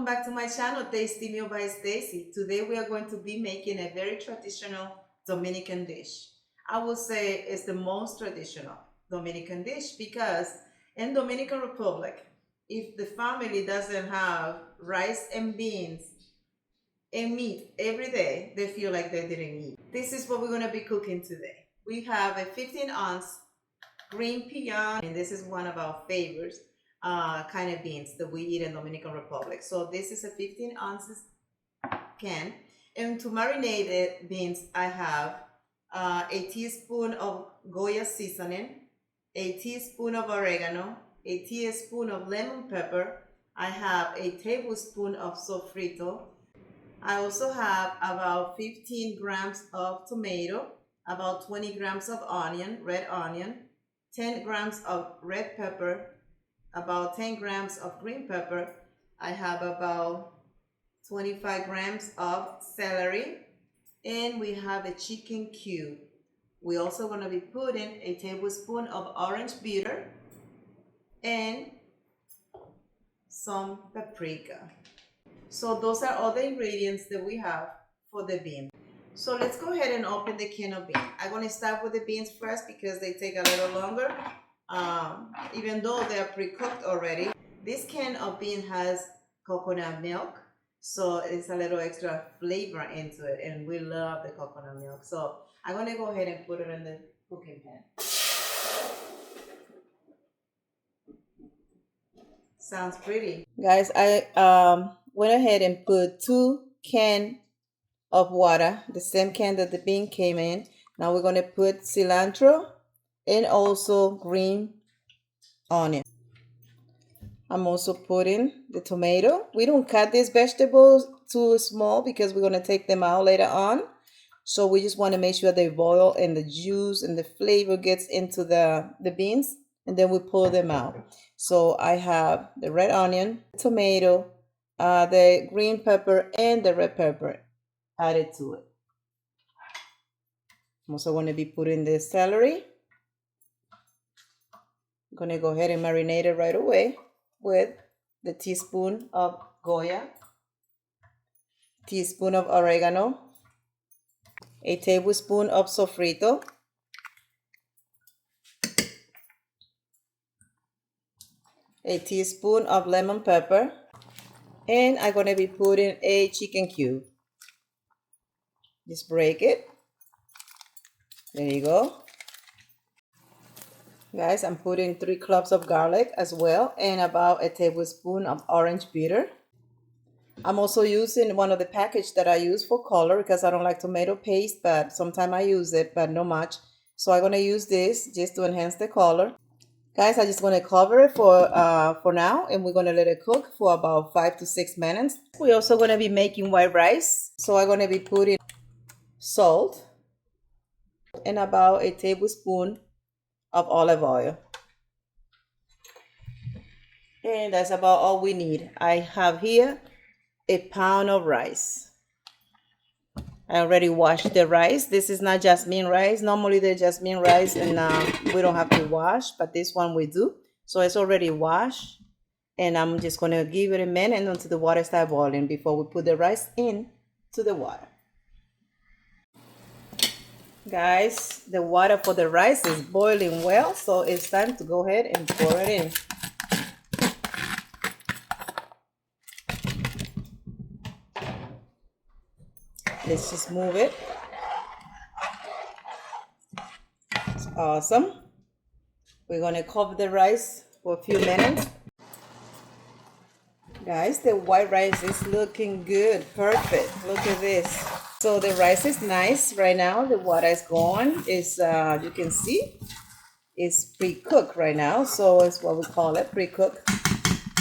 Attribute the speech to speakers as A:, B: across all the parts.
A: welcome back to my channel, Tasty Meal by Stacy. Today we are going to be making a very traditional Dominican dish. I will say it's the most traditional Dominican dish because in Dominican Republic, if the family doesn't have rice and beans and meat every day, they feel like they didn't eat. This is what we're going to be cooking today. We have a 15-ounce green pigeon, and this is one of our favorites. Kind of beans that we eat in Dominican Republic. So this is a 15 ounces can. And to marinate the beans, I have a teaspoon of Goya seasoning, a teaspoon of oregano, a teaspoon of lemon pepper. I have a tablespoon of sofrito. I also have about 15 grams of tomato, about 20 grams of onion, red onion, 10 grams of red pepper, about 10 grams of green pepper. I have about 25 grams of celery, and we have a chicken cube. We also going to be putting a tablespoon of orange bitter and some paprika. So those are all the ingredients that we have for the beans. So let's go ahead and open the can of beans. I'm going to start with the beans first because they take a little longer. Even though they're pre-cooked already. This can of bean has coconut milk, so it's a little extra flavor into it, and we love the coconut milk. So I'm going to go ahead and put it in the cooking pan. Sounds pretty. Guys, I went ahead and put 2 cans of water, the same can that the bean came in. Now we're going to put cilantro and also green onion. I'm also putting the tomato. We don't cut these vegetables too small because we're going to take them out later on. So we just want to make sure they boil and the juice and the flavor gets into the beans, and then we pull them out. So I have the red onion, tomato, the green pepper, and the red pepper added to it. I'm also going to be putting the celery. I'm going to go ahead and marinate it right away with the teaspoon of Goya, teaspoon of oregano, a tablespoon of sofrito, a teaspoon of lemon pepper, and I'm going to be putting a chicken cube. Just break it. There you go. Guys, I'm putting 3 cloves of garlic as well, and about a tablespoon of orange bitter. I'm also using one of the package that I use for color because I don't like tomato paste, but sometimes I use it, but not much. So I'm going to use this just to enhance the color. Guys, I just want to cover it for now, and we're going to let it cook for about 5 to 6 minutes. We're also going to be making white rice. So I'm going to be putting salt and about a tablespoon of olive oil, and that's about all we need. I have here a pound of rice. I already washed the rice. This is not jasmine rice. Normally the jasmine rice and we don't have to wash, but this one we do. So it's already washed, and I'm just going to give it a minute until the water starts boiling before we put the rice in to the water. Guys, the water for the rice is boiling well, so it's time to go ahead and pour it in. Let's just move it. It's awesome. We're going to cover the rice for a few minutes. Guys, the white rice is looking good. Perfect. Look at this. So the rice is nice right now. The water is gone. It's you can see it's pre-cooked right now. So it's what we call it, pre-cooked.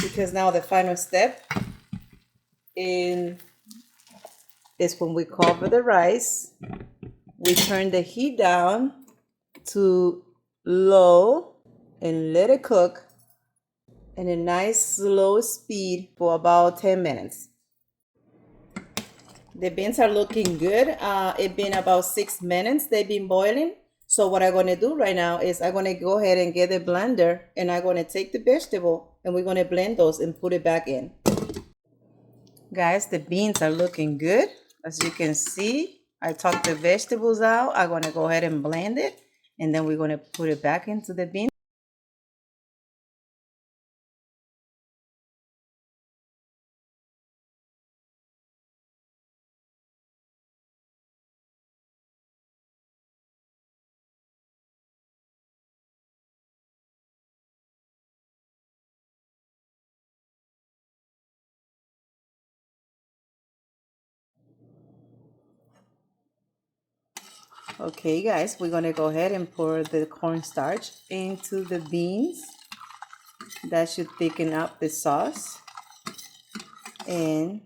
A: Because now the final step is when we cover the rice. We turn the heat down to low and let it cook in a nice slow speed for about 10 minutes. The beans are looking good. It's been about 6 minutes they've been boiling. So what I'm going to do right now is I'm going to go ahead and get a blender, and I'm going to take the vegetable and we're going to blend those and put it back in. Guys, the beans are looking good. As you can see, I took the vegetables out. I'm going to go ahead and blend it. And then we're going to put it back into the beans. Okay, guys, we're going to go ahead and pour the cornstarch into the beans. That should thicken up the sauce. And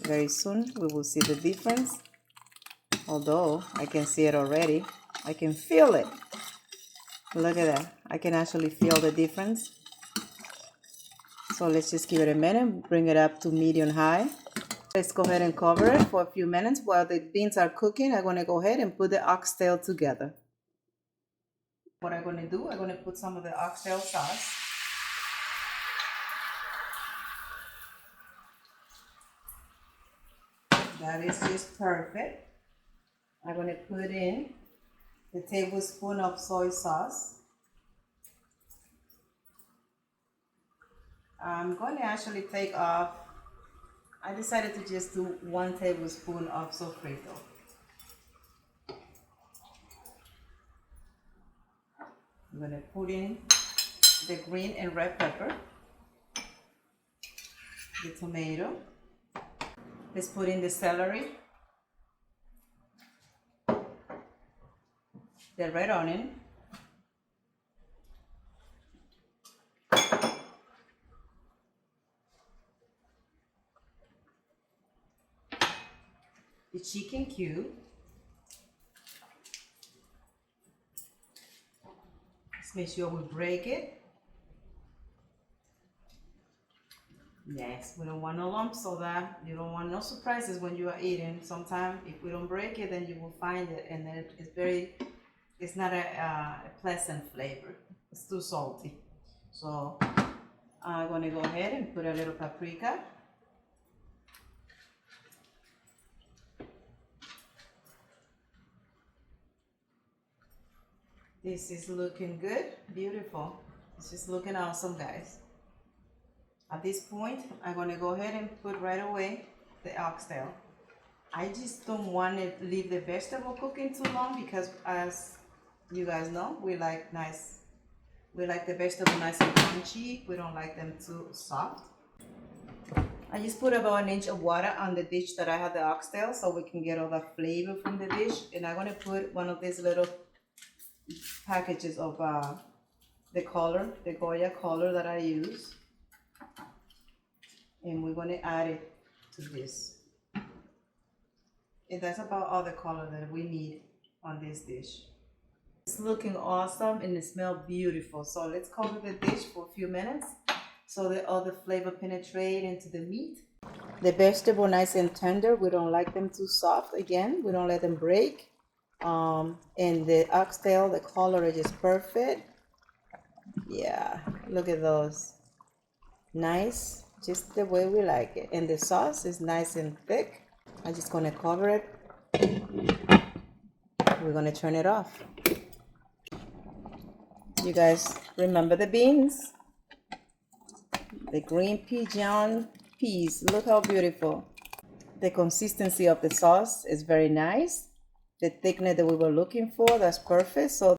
A: very soon we will see the difference. Although I can see it already. I can feel it. Look at that. I can actually feel the difference. So let's just give it a minute. Bring it up to medium high. Let's go ahead and cover it for a few minutes while the beans are cooking. I'm going to go ahead and put the oxtail together. What I'm going to do, I'm going to put some of the oxtail sauce. That is just perfect. I'm going to put in the tablespoon of soy sauce. I'm going to actually take off. I decided to just do 1 tablespoon of sofrito. I'm going to put in the green and red pepper, the tomato. Let's put in the celery, the red onion, the chicken cube. Let's make sure we break it. Yes, we don't want no lumps, so that you don't want no surprises when you are eating. Sometimes if we don't break it, then you will find it, and then it's not a pleasant flavor. It's too salty. So I'm going to go ahead and put a little paprika. This is looking good, beautiful. It's just looking awesome, guys. At this point, I'm going to go ahead and put right away the oxtail. I just don't want to leave the vegetable cooking too long because, as you guys know, we like the vegetable nice and crunchy. We don't like them too soft. I just put about 1 inch of water on the dish that I had the oxtail so we can get all the flavor from the dish. And I'm going to put one of these little packages of the Goya color that I use. And we're going to add it to this. And that's about all the color that we need on this dish. It's looking awesome and it smells beautiful. So let's cover the dish for a few minutes so that all the flavor penetrate into the meat. The vegetable nice and tender. We don't like them too soft. Again, we don't let them break. And the oxtail, the color is just perfect. Yeah, look at those. Nice, just the way we like it. And the sauce is nice and thick. I'm just gonna cover it. We're gonna turn it off. You guys remember the beans? The green Pigeon peas. Look how beautiful. The consistency of the sauce is very nice. The thickness that we were looking for, that's perfect. So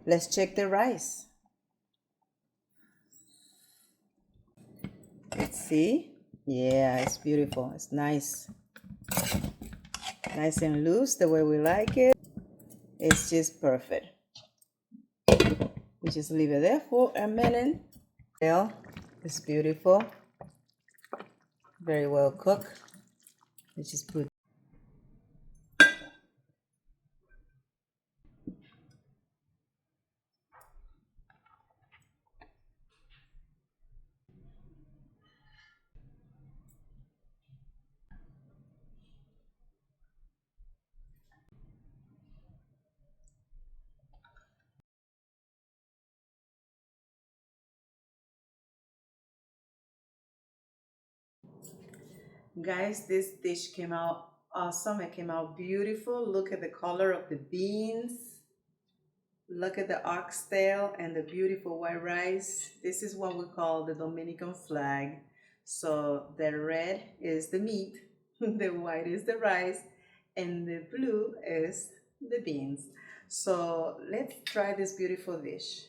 A: let's check the rice. Let's see. Yeah, it's beautiful. It's nice. Nice and loose the way we like it. It's just perfect. We just leave it there for a minute. Well, it's beautiful. Very well cooked. Let's just put. Guys, this dish came out awesome. It came out beautiful. Look at the color of the beans. Look at the oxtail and the beautiful white rice. This is what we call the Dominican flag. So the red is the meat, the white is the rice, and the blue is the beans. So let's try this beautiful dish.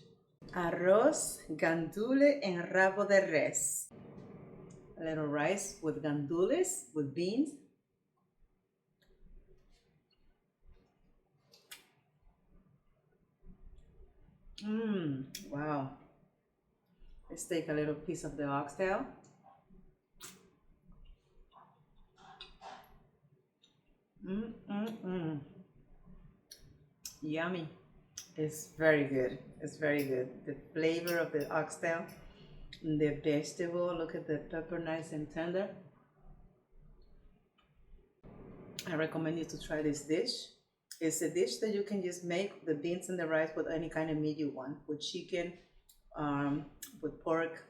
A: Arroz, gandule, and rabo de res. A little rice with gandules, with beans. Wow. Let's take a little piece of the oxtail. Yummy. It's very good. It's very good. The flavor of the oxtail, the vegetable, look at the pepper, nice and tender. I recommend you to try this dish. It's a dish that you can just make the beans and the rice with any kind of meat you want, with chicken, with pork,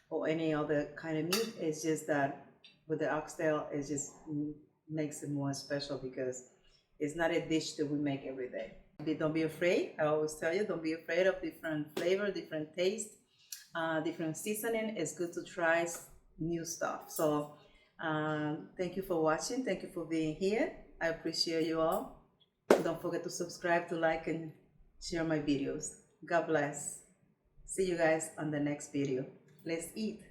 A: or any other kind of meat. It's just that with the oxtail, it just makes it more special because it's not a dish that we make every day. Don't be afraid. I always tell you, don't be afraid of different flavor, different taste, different seasoning. It's good to try new stuff. So thank you for watching. Thank you for being here. I appreciate you all. Don't forget to subscribe, to like, and share my videos. God bless. See you guys on the next video. Let's eat.